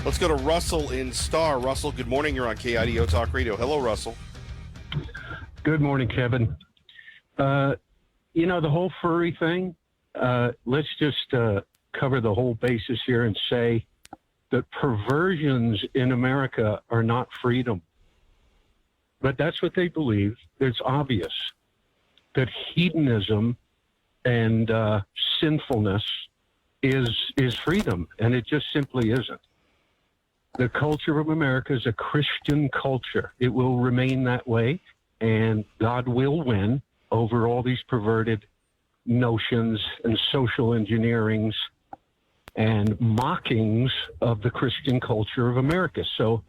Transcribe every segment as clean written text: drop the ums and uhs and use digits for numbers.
Let's go to Russell in Star. Russell, good morning. You're on KIDO Talk Radio. Hello, Russell. Good morning, Kevin. The whole furry thing, let's just cover the whole basis here and say that perversions in America are not freedom. But that's what they believe. It's obvious that hedonism and sinfulness is freedom, and it just simply isn't. The culture of America is a Christian culture. It will remain that way, and God will win over all these perverted notions and social engineerings and mockings of the Christian culture of America. So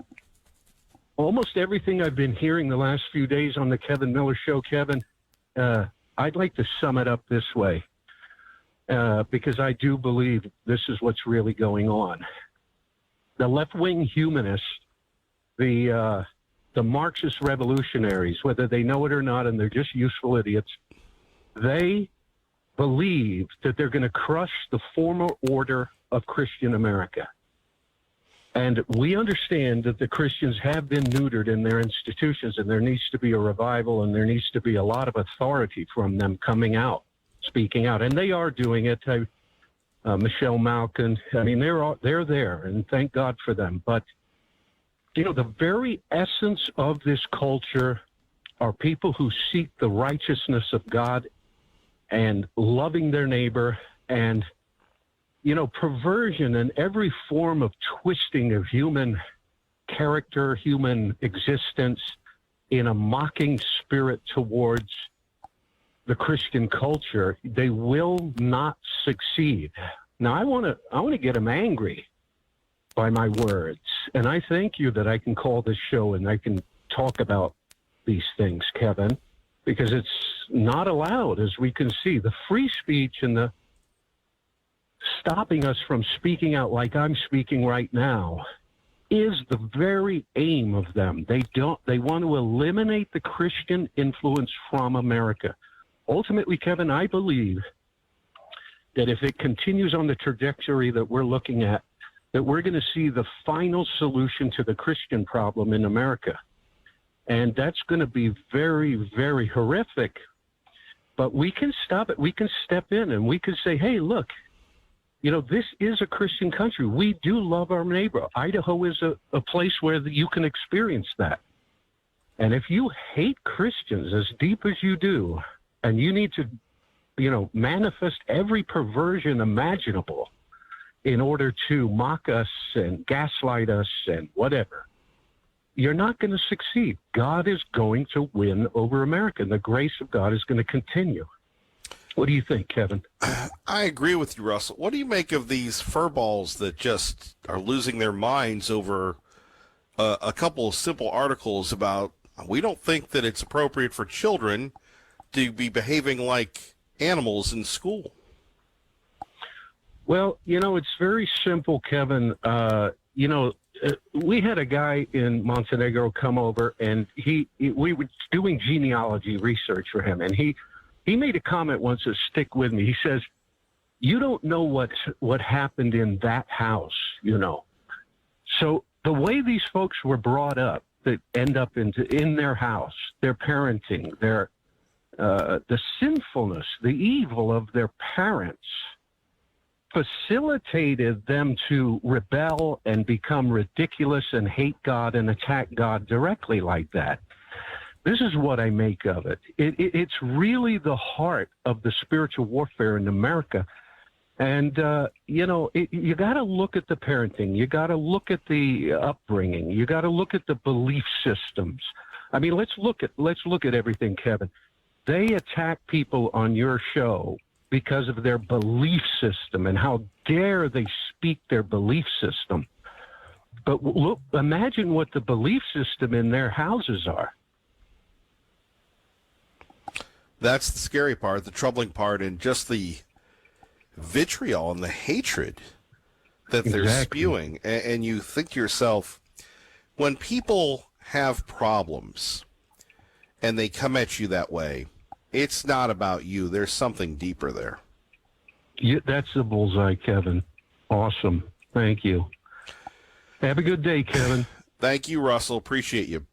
almost everything I've been hearing the last few days on the Kevin Miller Show, Kevin, I'd like to sum it up this way, because I do believe this is what's really going on. The left-wing humanists, the Marxist revolutionaries, whether they know it or not, and they're just useful idiots, they believe that they're going to crush the former order of Christian America. And we understand that the Christians have been neutered in their institutions, and there needs to be a revival, and there needs to be a lot of authority from them coming out, speaking out. And they are doing it. Michelle Malkin, I mean, they're there, and thank God for them. But, the very essence of this culture are people who seek the righteousness of God and loving their neighbor, and perversion and every form of twisting of human character, human existence in a mocking spirit towards the Christian culture, they will not succeed. Now, I want to get them angry by my words, and I thank you that I can call this show and I can talk about these things, Kevin, because it's not allowed, as we can see. The free speech and the stopping us from speaking out like I'm speaking right now is the very aim of them. They want to eliminate the Christian influence from America. Ultimately, Kevin, I believe that if it continues on the trajectory that we're looking at, that we're going to see the final solution to the Christian problem in America. And that's going to be very, very horrific. But we can stop it. We can step in and we can say, hey, look, this is a Christian country. We do love our neighbor. Idaho is a place where you can experience that. And if you hate Christians as deep as you do, and you need to, manifest every perversion imaginable in order to mock us and gaslight us and whatever, you're not going to succeed. God is going to win over America, and the grace of God is going to continue. What do you think, Kevin? I agree with you, Russell. What do you make of these furballs that just are losing their minds over a couple of simple articles about, we don't think that it's appropriate for children to be behaving like animals in school? Well, it's very simple, Kevin. We had a guy in Montenegro come over, and we were doing genealogy research for him, and he made a comment once that stick with me. He says, "You don't know what happened in that house, So the way these folks were brought up that end up in their house, their parenting, the sinfulness, the evil of their parents facilitated them to rebel and become ridiculous and hate God and attack God directly like that. This is what I make of it. It's really the heart of the spiritual warfare in America. And, you got to look at the parenting. You got to look at the upbringing. You got to look at the belief systems. I mean, let's look at everything, Kevin. They attack people on your show because of their belief system, and how dare they speak their belief system. But look, imagine what the belief system in their houses are. That's the scary part, the troubling part, and just the vitriol and the hatred that they're spewing. And you think to yourself, when people have problems and they come at you that way, it's not about you. There's something deeper there. Yeah, that's the bullseye, Kevin. Awesome. Thank you. Have a good day, Kevin. Thank you, Russell. Appreciate you.